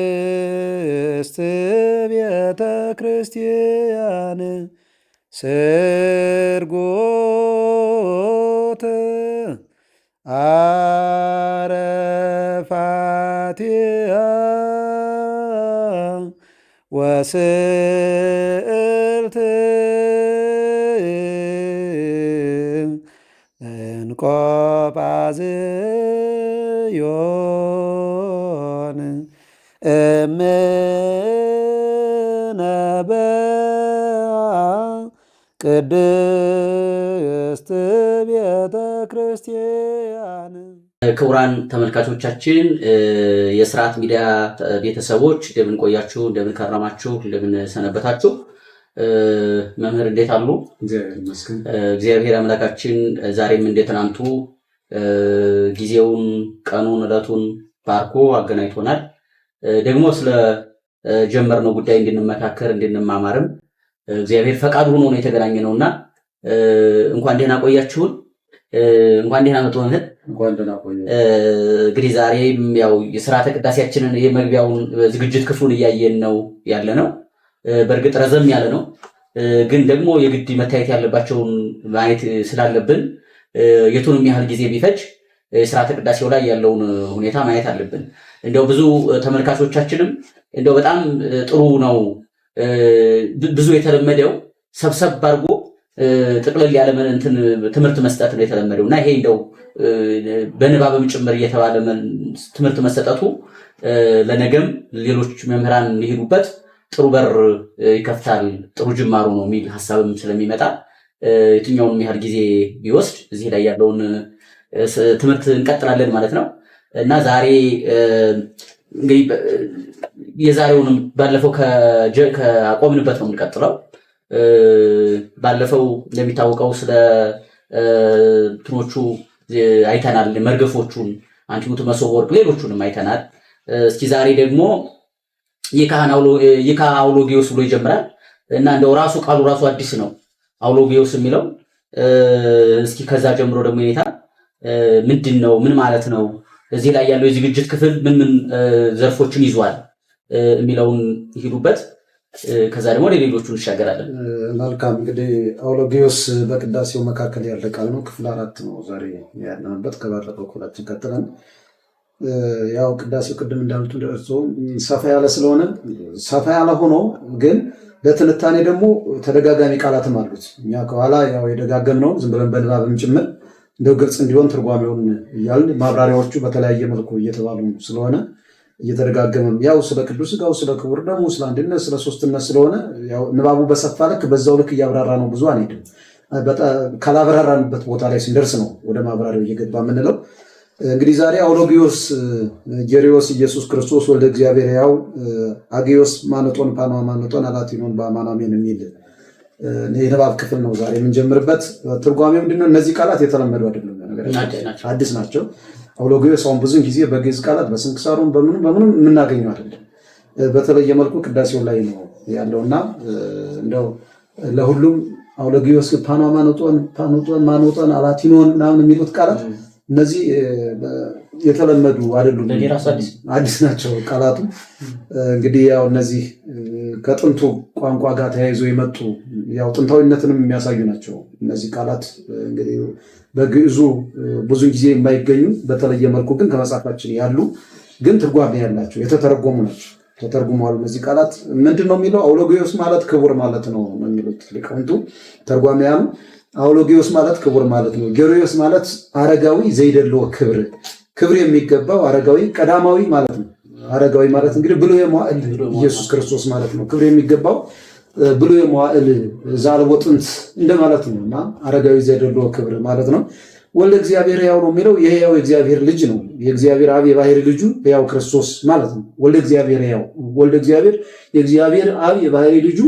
ቅድስት ቤተ ክርስቲያን ስርጎት አረፋቲሃ ወስዕርት እንቆጳዝዮን ቅድስት ቤተ ክርስቲያን። ክቡራን ተመልካቾቻችን፣ የስርዓት ሚዲያ ቤተሰቦች እንደምን ቆያችሁ? እንደምን ከረማችሁ? እንደምን ሰነበታችሁ? መምህር እንዴት አሉ? እግዚአብሔር አምላካችን ዛሬም እንደትናንቱ ጊዜውን፣ ቀኑን፣ ዕለቱን ባርኮ አገናኝቶናል። ደግሞ ስለ ጀመርነው ጉዳይ እንድንመካከር እንድንማማርም እግዚአብሔር ፈቃድ ሆኖ ነው የተገናኘ ነውና እንኳን ደህና ቆያችሁን። እንኳን ደህና መጡ መምህር። እንግዲህ ዛሬም ያው የሥርዓተ ቅዳሴያችንን የመግቢያውን ዝግጅት ክፍሉን እያየን ነው ያለ ነው። በእርግጥ ረዘም ያለ ነው፣ ግን ደግሞ የግድ መታየት ያለባቸውን ማየት ስላለብን የቱንም ያህል ጊዜ ቢፈጅ የሥርዓተ ቅዳሴው ላይ ያለውን ሁኔታ ማየት አለብን። እንደው ብዙ ተመልካቾቻችንም እንደው በጣም ጥሩ ነው ብዙ የተለመደው ሰብሰብ አድርጎ ጥቅልል ያለ ትምህርት መስጠት ነው የተለመደው እና ይሄ እንደው በንባብም ጭምር እየተባለ ትምህርት መሰጠቱ ለነገም ሌሎች መምህራን ሊሄዱበት ጥሩ በር ይከፍታል፣ ጥሩ ጅማሩ ነው የሚል ሐሳብም ስለሚመጣ የትኛውንም ያህል ጊዜ ቢወስድ እዚህ ላይ ያለውን ትምህርት እንቀጥላለን ማለት ነው እና ዛሬ እንግዲህ የዛሬውንም ባለፈው ከአቆምንበት ነው የምንቀጥለው። ባለፈው እንደሚታወቀው ስለ እንትኖቹ አይተናል፣ መርገፎቹን፣ አንቲሙት፣ መሶበ ወርቅ፣ ሌሎቹንም አይተናል። እስኪ ዛሬ ደግሞ ይካ አውሎጊዮስ ብሎ ይጀምራል እና እንደው ራሱ ቃሉ ራሱ አዲስ ነው አውሎጊዮስ የሚለው። እስኪ ከዛ ጀምሮ ደግሞ ሁኔታ ምንድን ነው፣ ምን ማለት ነው፣ እዚህ ላይ ያለው የዝግጅት ክፍል ምን ዘርፎችን ይዟል የሚለውን ይሄዱበት። ከዛ ደግሞ ሌሎቹ እንሻገራለን። መልካም። እንግዲህ አውሎጊዮስ በቅዳሴው መካከል ያለ ቃል ነው። ክፍል 4 ነው ዛሬ ያለንበት። ከባለፈው ክፍላችን ቀጥለን ያው ቅዳሴው ቅድም እንዳሉት ደርሶ ሰፋ ያለ ስለሆነ ሰፋ ያለ ሆኖ ግን ለትንታኔ ደግሞ ተደጋጋሚ ቃላትም አሉት። እኛ ከኋላ ያው የደጋገምነው ዝም ብለን በንባብም ጭምር እንደው ግልጽ እንዲሆን ትርጓሜውን እያልን ማብራሪያዎቹ በተለያየ መልኩ እየተባሉ ስለሆነ እየተደጋገመም ያው ስለ ቅዱስ ሥጋው፣ ስለ ክቡር ደሙ፣ ስለ አንድነት፣ ስለ ሶስትነት ስለሆነ ያው ንባቡ በሰፋ ልክ በዛው ልክ እያብራራ ነው። ብዙ አንሄድም። ካላብራራንበት ቦታ ላይ ስንደርስ ነው ወደ ማብራሪያው እየገባ የምንለው። እንግዲህ ዛሬ አውሎጊዮስ ጌሪዮስ ኢየሱስ ክርስቶስ ወልደ እግዚአብሔር ያው አጊዮስ ማነጦን ፓኖ ማነጦን አላቲኖን በአማናሜን የሚል የንባብ ክፍል ነው ዛሬ የምንጀምርበት። ትርጓሜው ምንድነው? እነዚህ ቃላት የተለመዱ አይደሉም፣ አዲስ ናቸው። አውሎጊዮስ አሁን ብዙ ጊዜ በግዕዝ ቃላት በስንክሳሩም በምንም የምናገኘው አይደለም። በተለየ መልኩ ቅዳሴው ላይ ነው ያለውና እንደው ለሁሉም አውሎጊዮስ ፓኖ ማኖጦን አላቲኖን ምናምን የሚሉት ቃላት እነዚህ የተለመዱ አይደሉም፣ አዲስ ናቸው ቃላቱ። እንግዲህ ያው እነዚህ ከጥንቱ ቋንቋ ጋር ተያይዞ የመጡ ያው ጥንታዊነትንም የሚያሳዩ ናቸው። እነዚህ ቃላት እንግዲህ በግዕዙ ብዙ ጊዜ የማይገኙ በተለየ መልኩ ግን ከመጽሐፋችን ያሉ ግን ትርጓሜ ያላቸው የተተረጎሙ ናቸው፣ ተተርጉመዋል። እነዚህ ቃላት ምንድን ነው የሚለው? አውሎጊዮስ ማለት ክቡር ማለት ነው የሚሉት ሊቃውንቱ ተርጓሚያኑ። አውሎጊዮስ ማለት ክቡር ማለት ነው። ጌሪዮስ ማለት አረጋዊ ዘይደለው ክብር የሚገባው አረጋዊ ቀዳማዊ ማለት ነው። አረጋዊ ማለት እንግዲህ ብሉየ መዋዕል ኢየሱስ ክርስቶስ ማለት ነው። ክብር የሚገባው ብሉየ መዋዕል ዛልቦ ጥንት እንደማለት ነው እና አረጋዊ ዘይደለው ክብር ማለት ነው። ወልደ እግዚአብሔር ሕያው ነው የሚለው የሕያው የእግዚአብሔር ልጅ ነው። የእግዚአብሔር አብ የባህሪ ልጁ ሕያው ክርስቶስ ማለት ነው። ወልደ እግዚአብሔር ሕያው፣ ወልደ እግዚአብሔር የእግዚአብሔር አብ የባህሪ ልጁ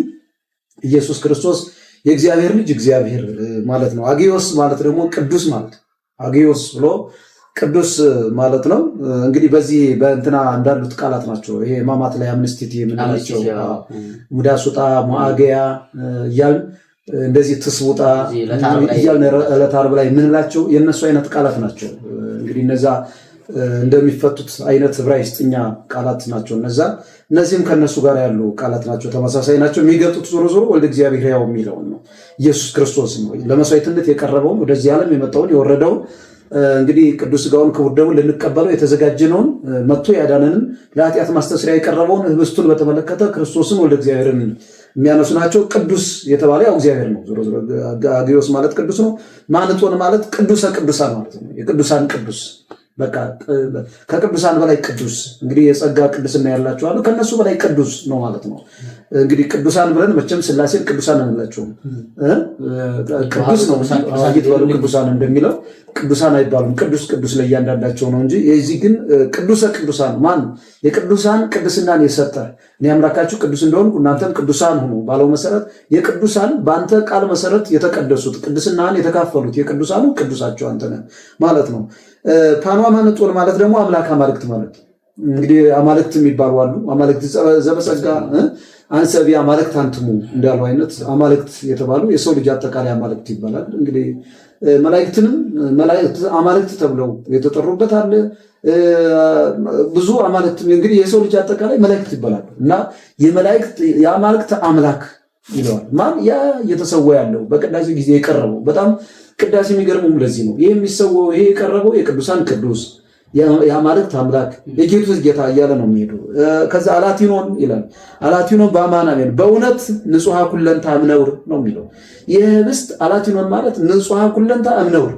ኢየሱስ ክርስቶስ የእግዚአብሔር ልጅ እግዚአብሔር ማለት ነው። አጊዮስ ማለት ደግሞ ቅዱስ ማለት አጊዮስ ብሎ ቅዱስ ማለት ነው። እንግዲህ በዚህ በእንትና እንዳሉት ቃላት ናቸው። ይሄ ማማት ላይ አምነስቲቲ የምንላቸው ሙዳሱጣ፣ ሞአገያ እያልን እንደዚህ ትስቡጣ እያልን ዕለት ዓርብ ላይ የምንላቸው የእነሱ አይነት ቃላት ናቸው። እንግዲህ እነዛ እንደሚፈቱት አይነት ዕብራይስጥኛ ቃላት ናቸው። እነዚህም ከነሱ ጋር ያሉ ቃላት ናቸው፣ ተመሳሳይ ናቸው። የሚገልጡት ዞሮ ዞሮ ወልደ እግዚአብሔር ሕያው የሚለውን ነው። ኢየሱስ ክርስቶስ ነው ለመስዋዕትነት የቀረበውን ወደዚህ ዓለም የመጣውን የወረደውን እንግዲህ ቅዱስ ሥጋውን ክቡር ደሙን ልንቀበለው የተዘጋጀነውን መጥቶ ያዳነንን ለኃጢአት ማስተስሪያ የቀረበውን ህብስቱን በተመለከተ ክርስቶስን ወልደ እግዚአብሔርን የሚያነሱ ናቸው። ቅዱስ የተባለ ያው እግዚአብሔር ነው። ዞሮ ዞሮ አግዮስ ማለት ቅዱስ ነው። ማንጦን ማለት ቅዱሰ ቅዱሳን ማለት ነው። የቅዱሳን ቅዱስ በቃ ከቅዱሳን በላይ ቅዱስ እንግዲህ የጸጋ ቅድስና ያላቸው አሉ። ከነሱ በላይ ቅዱስ ነው ማለት ነው። እንግዲህ ቅዱሳን ብለን መቼም ሥላሴን ቅዱሳን አንላቸውም። ቅዱስ ነው ይባሉ ቅዱሳን እንደሚለው ቅዱሳን አይባሉም። ቅዱስ ቅዱስ ለእያንዳንዳቸው ነው እንጂ የዚህ ግን ቅዱሰ ቅዱሳን ማን የቅዱሳን ቅድስናን የሰጠ እኔ አምላካችሁ ቅዱስ እንደሆንኩ እናንተም ቅዱሳን ሁኑ ባለው መሰረት የቅዱሳን በአንተ ቃል መሰረት የተቀደሱት ቅድስናን የተካፈሉት የቅዱሳኑ ቅዱሳቸው አንተ ነህ ማለት ነው። ፓኗ ማንጦን ማለት ደግሞ አምላክ አማልክት ማለት እንግዲህ አማልክት የሚባሉ አሉ። አማልክት ዘበጸጋ አንሰቢ አማልክት አንትሙ እንዳሉ አይነት አማልክት የተባሉ የሰው ልጅ አጠቃላይ አማልክት ይባላል። እንግዲህ መላእክትንም አማልክት ተብለው የተጠሩበት አለ። ብዙ አማልክት እንግዲህ የሰው ልጅ አጠቃላይ መላእክት ይባላሉ እና የአማልክት አምላክ ይለዋል። ማን ያ እየተሰዋ ያለው በቅዳሴ ጊዜ የቀረበው በጣም ቅዳሴ የሚገርመው ለዚህ ነው። ይሄ የሚሰዋው ይሄ የቀረበው የቅዱሳን ቅዱስ የአማልክት አምላክ የጌቶች ጌታ እያለ ነው የሚሄዱ። ከዛ አላቲኖን ይላል። አላቲኖን በአማናሜን በእውነት ንጹሐ ኩለንታ እምነውር ነው የሚለው። ይህ ህብስት አላቲኖን ማለት ንጹሐ ኩለንታ እምነውር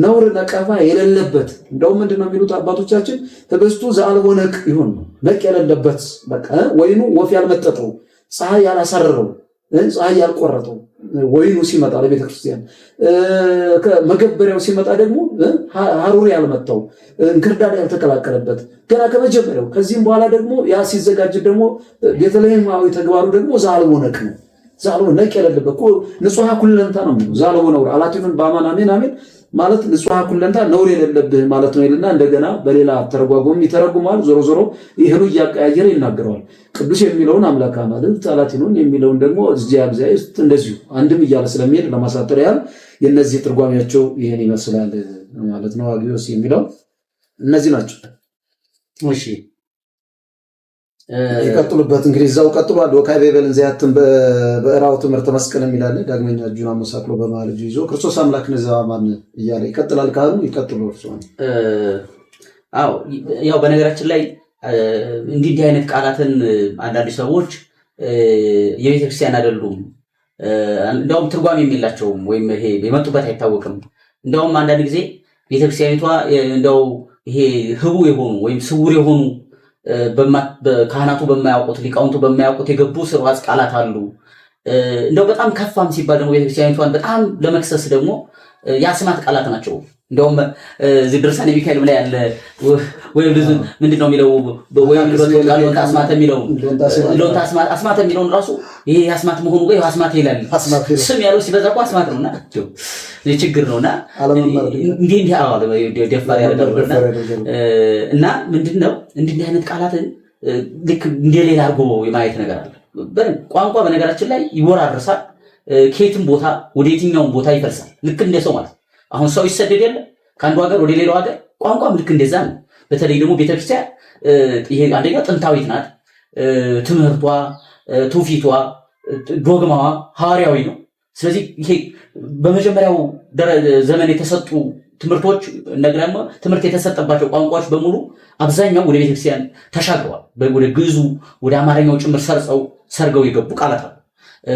ነውር ነቀፋ የሌለበት እንደውም ምንድን ነው የሚሉት አባቶቻችን ህብስቱ ዘአልቦ ነቅ ይሁን ነቅ የሌለበት በቃ ወይኑ ወፍ ያልመጠጠው ፀሐይ ያላሳረረው ፀሐይ ያልቆረጠው ወይኑ ሲመጣ ለቤተ ክርስቲያን መገበሪያው ሲመጣ ደግሞ ሀሩር ያልመጣው እንክርዳድ ያልተቀላቀለበት ገና ከመጀመሪያው ከዚህም በኋላ ደግሞ ያ ሲዘጋጅ ደግሞ ቤተልሔማዊ ተግባሩ ደግሞ ዘአልቦ ነቅ ነው። ዘአልቦ ነቅ የሌለበት ንጹሐ ኩለንታ ነው። ዘአልቦ ነውር አላቲኑን በአማን አሜን አሜን ማለት ንጹሐ ኩለንታ ነውር የሌለብህ ማለት ነው ይልና እንደገና በሌላ ተረጓጎም ይተረጉማል። ዞሮ ዞሮ ይህኑ እያቀያየረ ይናገረዋል። ቅዱስ የሚለውን አምላክ አማልክት አላቲኑን የሚለውን ደግሞ እግዚአብሔር እንደዚሁ አንድም እያለ ስለሚሄድ ለማሳጠር ያህል የነዚህ ትርጓሜያቸው ይሄን ይመስላል ማለት ነው። አግዮስ የሚለው እነዚህ ናቸው። እሺ ይቀጥሉበት እንግዲህ እዛው ቀጥሏል። ወካይ ቤበልን ዘያትን በእራው ትምህርተ መስቀል የሚላል ዳግመኛ እጁን አመሳቅሎ በመሃል እጁ ይዞ ክርስቶስ አምላክ ነዛ ማን እያለ ይቀጥላል። ካሉ ይቀጥሉ እርሱን ያው በነገራችን ላይ እንዲህ አይነት ቃላትን አንዳንድ ሰዎች የቤተክርስቲያን አይደሉም እንደውም ትርጓሜ የሚላቸውም ወይም ይሄ የመጡበት አይታወቅም። እንደውም አንዳንድ ጊዜ ቤተክርስቲያኒቷ እንደው ይሄ ህቡ የሆኑ ወይም ስውር የሆኑ ካህናቱ በማያውቁት ሊቃውንቱ በማያውቁት የገቡ ስርዓት ቃላት አሉ። እንደው በጣም ከፋም ሲባል ደግሞ ቤተክርስቲያኒቷን በጣም ለመክሰስ ደግሞ የአስማት ቃላት ናቸው። እንደውም እዚህ ድርሳነ ሚካኤል ላይ ያለ ወይም ብዙ ምንድነው የሚለው ወይም ሎንታ አስማት የሚለው ሎንታ አስማት የሚለውን ራሱ ይሄ አስማት መሆኑ ወይ አስማት ይላል። ስም ያለው ሲበዛ እኮ አስማት ነውና ችግር ነውና እንዲህ ደፋር ያደረገና እና ምንድነው እንዲህ አይነት ቃላትን ልክ እንደሌላ አድርጎ የማየት ነገር አለ። ቋንቋ በነገራችን ላይ ይወራርሳል። ከየትም ቦታ ወደ የትኛውም ቦታ ይፈልሳል። ልክ እንደ ሰው ማለት አሁን ሰው ይሰደድ የለ ከአንዱ ሀገር ወደ ሌላው ሀገር ቋንቋም ልክ እንደዛ ነው። በተለይ ደግሞ ቤተክርስቲያን ይሄ አንደኛ ጥንታዊት ናት። ትምህርቷ፣ ትውፊቷ፣ ዶግማዋ ሐዋርያዊ ነው። ስለዚህ ይሄ በመጀመሪያው ዘመን የተሰጡ ትምህርቶች እንደገና ትምህርት የተሰጠባቸው ቋንቋዎች በሙሉ አብዛኛው ወደ ቤተክርስቲያን ተሻግረዋል። ወደ ግዕዙ ወደ አማርኛው ጭምር ሰርገው የገቡ ቃላት አሉ።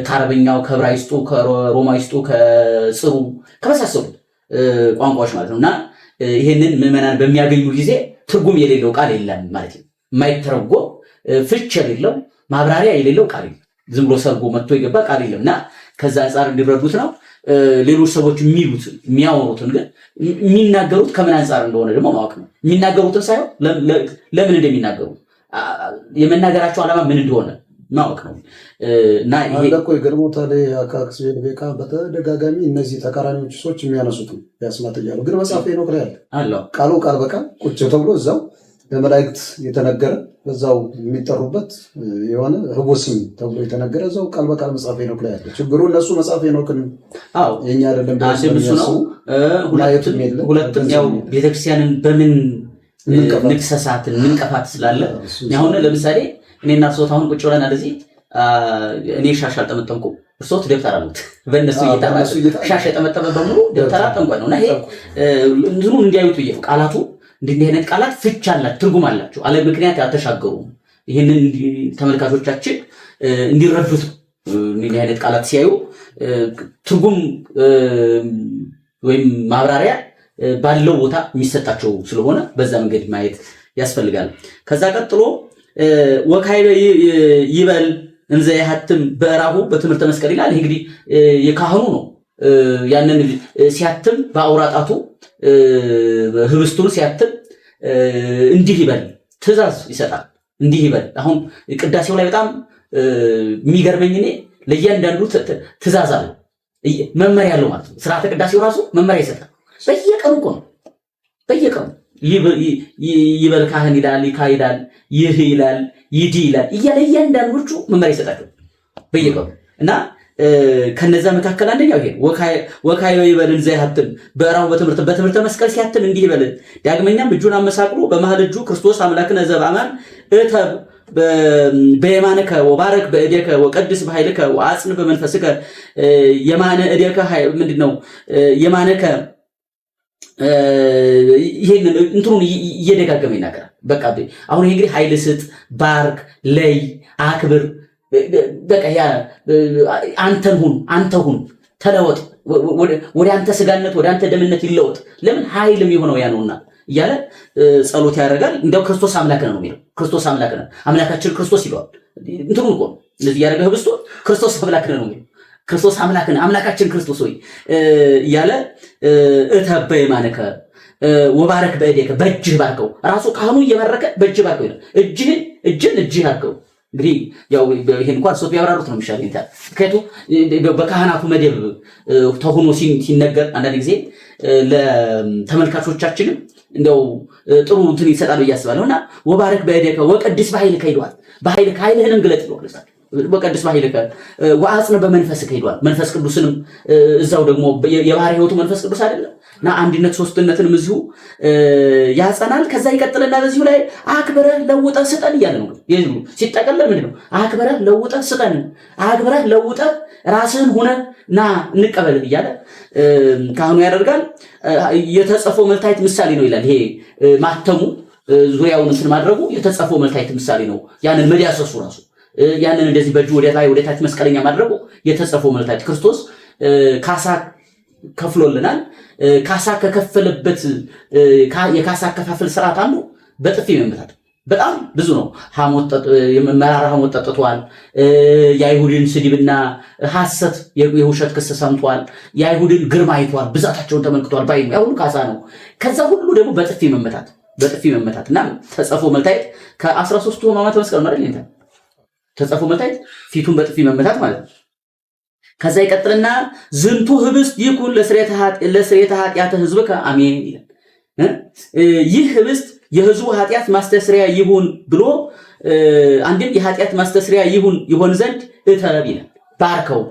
ከአረበኛው፣ ከዕብራይስጡ፣ ከሮማይስጡ፣ ከጽሩ ከመሳሰሉት ቋንቋዎች ማለት ነው። እና ይህንን ምዕመናን በሚያገኙ ጊዜ ትርጉም የሌለው ቃል የለም ማለት ነው። የማይተረጎም ፍች የሌለው ማብራሪያ የሌለው ቃል የለም። ዝም ብሎ ሰርጎ መጥቶ የገባ ቃል የለም እና ከዛ አንጻር እንዲረዱት ነው። ሌሎች ሰዎች የሚያወሩትን ግን የሚናገሩት ከምን አንጻር እንደሆነ ደግሞ ማወቅ ነው። የሚናገሩትን ሳይሆን ለምን እንደሚናገሩ የመናገራቸው ዓላማ ምን እንደሆነ ማወቅ ነው። እና ይሄ አለቆ ይገርሞታል። አካክስ ቤካ በተደጋጋሚ እነዚህ ተቃራኒዎች ሰዎች የሚያነሱት ያስማት እያሉ ግን መጽሐፍ ሄኖክ ላይ አለ ቃሉ ቃል በቃል ቁጭ ተብሎ እዛው ለመላእክት የተነገረ በዛው የሚጠሩበት የሆነ ህቡዕ ስም ተብሎ የተነገረ እዛው ቃል በቃል መጽሐፈ ሄኖክ ላይ ያለ። ችግሩ እነሱ መጽሐፈ ሄኖክን የኛ አይደለም ነው። ሁለቱም ያው ቤተክርስቲያንን በምን ንቅሰሳትን ምንቀፋት ስላለ አሁን ለምሳሌ እኔና እርሶት አሁን ቁጭ ብለን እንደዚህ እኔ ሻሽ አልጠመጠምኩም፣ እርሶት ደብተራ ነው። በእነሱ ሻሽ የጠመጠመ በሙሉ ደብተራ ጠንቋይ ነው። እና ይሄ እንትኑ እንዲያዩት ብዬ ቃላቱ እንዲህ አይነት ቃላት ፍቻ አላቸው፣ ትርጉም አላቸው። አለ ምክንያት አልተሻገሩም። ይህንን ተመልካቾቻችን እንዲረዱት እንዲህ አይነት ቃላት ሲያዩ ትርጉም ወይም ማብራሪያ ባለው ቦታ የሚሰጣቸው ስለሆነ በዛ መንገድ ማየት ያስፈልጋል። ከዛ ቀጥሎ ወካይበ ይበል እንዘ ያህትም በራሁ በትምህርተ መስቀል ይላል። ይሄ እንግዲህ የካህኑ ነው። ያንን ሲያትም በአውራጣቱ ህብስቱን ሲያትም እንዲህ ይበል ትእዛዝ ይሰጣል። እንዲህ ይበል። አሁን ቅዳሴው ላይ በጣም የሚገርመኝ እኔ ለእያንዳንዱ ትእዛዝ አለ፣ መመሪያ አለው ማለት ነው። ስርዓተ ቅዳሴው ራሱ መመሪያ ይሰጣል። በየቀኑ እኮ ነው። በየቀኑ ይበል ካህን ይላል፣ ይካ ይላል፣ ይህ ይላል፣ ይዲ ይላል እያለ እያንዳንዶቹ መመሪያ ይሰጣቸው በየቀኑ እና ከነዛ መካከል አንደኛው ይሄ ወካይ ይበል እንዘ ያህትም በራሁ በትምህርተ መስቀል ሲያትም እንዲህ ይበል። ዳግመኛም እጁን አመሳቅሎ በመሃል እጁ ክርስቶስ አምላክነ ዘበአማን እተብ በየማነከ ወባረክ በእዴከ ወቀድስ በኃይልከ ወአጽን በመንፈስከ የማነ እዴከ ምንድነው የማነከ ይሄን እንትሩን እየደጋገመ ይናገራል። በቃ አሁን ይሄ እንግዲህ ኃይል ስጥ፣ ባርክ፣ ለይ፣ አክብር፣ በቃ ያ አንተ ሁን፣ ተለወጥ፣ ወደ አንተ ስጋነት ወደ አንተ ደምነት ይለወጥ። ለምን ኃይልም የሆነው ያ ነውና እያለ ጸሎት ያደርጋል። እንደው ክርስቶስ አምላክ ነው የሚለው ክርስቶስ አምላክ ነው፣ አምላካችን ክርስቶስ ይለዋል። እንትሩ እኮ እንደዚህ ያደረገ ህብስቱ ክርስቶስ አምላክ ነው የሚለው ክርስቶስ አምላክን አምላካችን ክርስቶስ ሆይ እያለ እተበ የማነከ ወባረክ በእዴከ በእጅህ ባርከው። ራሱ ካህኑ እየባረከ በእጅህ ባርከው ይላል። እጅን እጅህ አርከው። እንግዲህ ያው ይሄን እንኳን ሶት ያብራሩት ነው የሚሻለው። ምክንያቱም በካህናቱ መደብ ተሆኖ ሲነገር አንዳንድ ጊዜ ለተመልካቾቻችንም እንደው ጥሩ እንትን ይሰጣል ብዬ አስባለሁና ወባረክ በእዴከ ወቀድስ በኃይልከ ይለዋል። ኃይልህንም ግለጥ ይለዋል። በቀድስ ባሕይልከ ወአጽን በመንፈስከ ይሏል። መንፈስ ቅዱስንም እዛው ደግሞ የባህሪ ሕይወቱ መንፈስ ቅዱስ አይደለም እና አንድነት ሶስትነትንም እዚሁ ያጸናል። ከዛ ይቀጥልና በዚሁ ላይ አክብረህ ለውጠህ ስጠን እያለ ነው። ይሄ ሲጠቀለል ምንድነው? አክብረህ ለውጠህ ስጠን፣ አክብረህ ለውጠህ ራስህን ሆነህ ና እንቀበልህ እያለ ካህኑ ያደርጋል። የተጸፈው መልታይት ምሳሌ ነው ይላል። ይሄ ማተሙ ዙሪያውን እንትን ማድረጉ የተጸፈው መልታይት ምሳሌ ነው። ያንን መዳሰሱ ራሱ ያንን እንደዚህ በእጁ ወደ ታች መስቀለኛ ማድረጉ የተጸፈው መልታይት ክርስቶስ ካሳ ከፍሎልናል። ካሳ ከከፈለበት የካሳ አከፋፈል ስርዓት አንዱ በጥፊ መምታት በጣም ብዙ ነው። መራራ ሐሞት ጠጥቷል። የአይሁድን ስድብና ሐሰት የውሸት ክስ ሰምቷል። የአይሁድን ግርማ አይቷል። ብዛታቸውን ተመልክቷል። ባይ ያው ሁሉ ካሳ ነው። ከዛ ሁሉ ደግሞ በጥፊ መመታት እና ተጸፎ መልታይት ከ13ቱ ሕማማተ መስቀል ነው አይደል? ተጸፎ መልታይት ፊቱን በጥፊ መመታት ማለት ነው። ከዛ ይቀጥልና ዝንቱ ህብስት ይኩን ለስርየተ ኃጢአተ ህዝብከ አሜን ይላል። ይህ ህብስት የህዝቡ ኃጢአት ማስተስሪያ ይሁን ብሎ አንድም የኃጢአት ማስተስሪያ ይሆን ዘንድ እተብ ይላል። ባርከው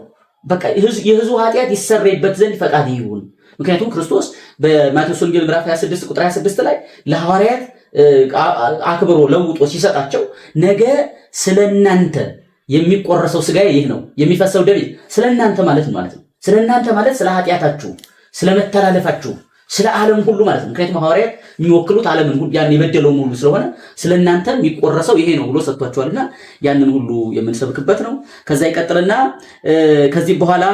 በቃ የህዝቡ ኃጢአት ይሰረይበት ዘንድ ፈቃድ ይሁን። ምክንያቱም ክርስቶስ በማቴዎስ ወንጌል ምዕራፍ 26 ቁጥር 26 ላይ ለሐዋርያት አክብሮ ለውጦ ሲሰጣቸው ነገ ስለናንተ የሚቆረሰው ስጋዬ ይህ ነው የሚፈሰው ደሜ ስለናንተ ማለት ነው። ስለናንተ ማለት ስለ ኃጢአታችሁ፣ ስለ መተላለፋችሁ፣ ስለ ዓለም ሁሉ ማለት ነው። ምክንያቱም ሐዋርያት የሚወክሉት ዓለምን ሁሉ ያን የበደለውን ሁሉ ስለሆነ ስለናንተ የሚቆረሰው ይሄ ነው ብሎ ሰጥቷቸዋልና ያንን ሁሉ የምንሰብክበት ነው። ከዛ ይቀጥልና ከዚህ በኋላ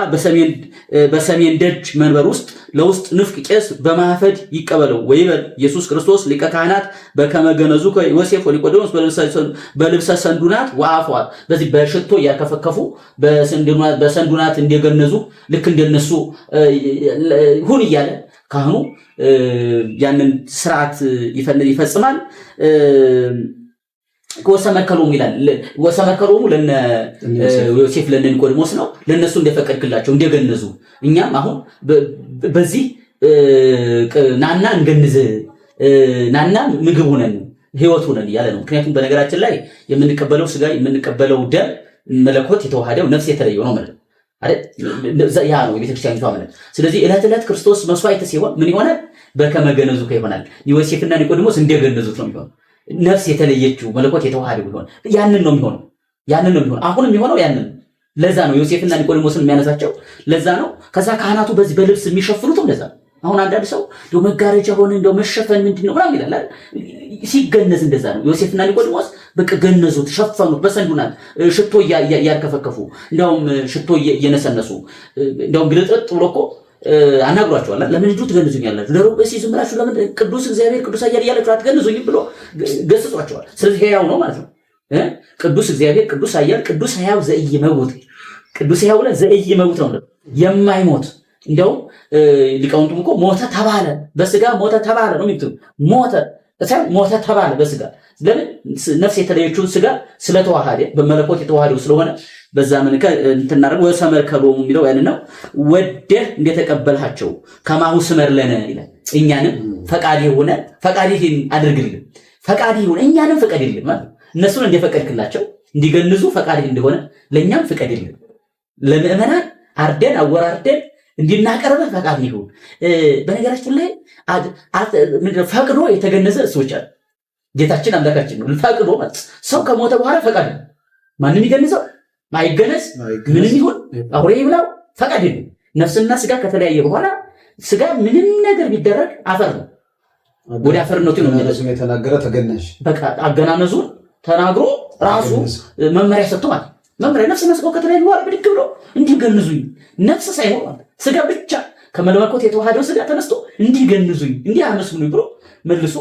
በሰሜን ደጅ መንበር ውስጥ ለውስጥ ንፍቅ ቄስ በማፈድ ይቀበለው ወይበል ኢየሱስ ክርስቶስ ሊቀ ካህናት በከመ ገነዙከ ዮሴፍ ወኒቆዲሞስ በልብሰ ሰንዱናት ወአፏት። በዚህ በሽቶ እያከፈከፉ በሰንዱናት እንደገነዙ ልክ እንደነሱ ሁን እያለ ካህኑ ያንን ስርዓት ይፈጽማል። ወሰመከሎም ይላል። ወሰመከሎም ለነ ዮሴፍ ለነ ኒቆዲሞስ ነው። ለነሱ እንደፈቀድክላቸው እንደገነዙ እኛም አሁን በዚህ ናና እንገንዝ፣ ናና ምግብ ሆነን ህይወቱ ነን እያለ ነው። ምክንያቱም በነገራችን ላይ የምንቀበለው ስጋ የምንቀበለው ደም መለኮት የተዋሃደው ነፍስ የተለየው ነው ማለት ያ ነው የቤተክርስቲያኒቷ ማለት። ስለዚህ ዕለት ዕለት ክርስቶስ መስዋዕት ሲሆን ምን ይሆናል? በከመ ገነዙከ ይሆናል። ዮሴፍና ኒቆዲሞስ እንደገነዙት ነው የሚሆነው። ነፍስ የተለየችው መለኮት የተዋሃደው ይሆን ያንን ነው የሚሆነው። አሁንም የሚሆነው ያንን ነው። ለዛ ነው ዮሴፍና ኒቆዲሞስን የሚያነሳቸው። ለዛ ነው ከዛ ካህናቱ በዚህ በልብስ የሚሸፍኑትም ለዛ ነው። አሁን አንዳንድ ሰው እንደው መጋረጃ ሆነ እንደው መሸፈን ምንድነው ምናምን ይላል አይደል? ሲገነዝ እንደዛ ነው። ዮሴፍና ኒቆዲሞስ በቃ ገነዙት፣ ሸፈኑት በሰንዱናት ሽቶ እያርከፈከፉ እንደውም ሽቶ እየነሰነሱ እንደውም ግልጥጥ ብሎ እኮ አናግሯቸዋል። ለምን እንጁ ትገንዙኛላችሁ? ለሩቅ ብእሲ ዝም ብላችሁ ለምን ቅዱስ እግዚአብሔር ቅዱስ ኃያል እያላችሁ አትገንዙኝም ብሎ ገስጿቸዋል። ስለዚህ ሕያው ነው ማለት ነው። ቅዱስ እግዚአብሔር ቅዱስ ኃያል ቅዱስ ሕያው ዘኢይመውት ቅዱስ ሕያው ዘኢይመውት ነው የማይሞት እንደውም ሊቃውንቱም እኮ ሞተ ተባለ በስጋ ሞተ ተባለ ነው የሚሉት። ሞተ ተባለ በስጋ ለምን? ነፍስ የተለየችውን ስጋ ስለተዋሃደ በመለኮት የተዋሃደው ስለሆነ በዛ መልከ እንትናረግ ወሰመርከሎሙ የሚለው ያን ነው። ወደህ እንደተቀበልሃቸው ከማሁ ስመር ለነ ይላል። እኛንም ፈቃድ ይሁን ፈቃድህን አድርግልን፣ ፈቃድ ይሁን እኛንም ፈቀድልን ማለት እነሱን እንደፈቀድክላቸው እንዲገንዙ ፈቃድህ እንደሆነ ለኛም ፈቀድልን። ለምእመናን አርደን አወራርደን እንድናቀርበህ ፈቃድ ይሁን። በነገራችን ላይ ፈቅዶ የተገነዘ ሰዎች አሉ። ጌታችን አምላካችን ነው ፈቅዶ ማለት ሰው ከሞተ በኋላ ፈቃድ ነው። ማንም ይገንዘው አይገነዝ ምንም ይሁን አውሬ ይብላው ፈቃድ ነው። ነፍስና ስጋ ከተለያየ በኋላ ስጋ ምንም ነገር ቢደረግ አፈር ነው፣ ወደ አፈርነቱ ነው የተናገረ ተገነሽ በቃ አገናነዙን ተናግሮ ራሱ መመሪያ ሰጥቶ ማለት መመሪያ ነፍስና ስጋ ከተለያየ በኋላ ብድግ ብሎ እንዲገንዙኝ ነፍስ ሳይሆን ማለት ስጋ ብቻ ከመለኮት የተዋሃደው ስጋ ተነስቶ እንዲገንዙኝ እንዲያመስሉኝ ብሎ መልሶ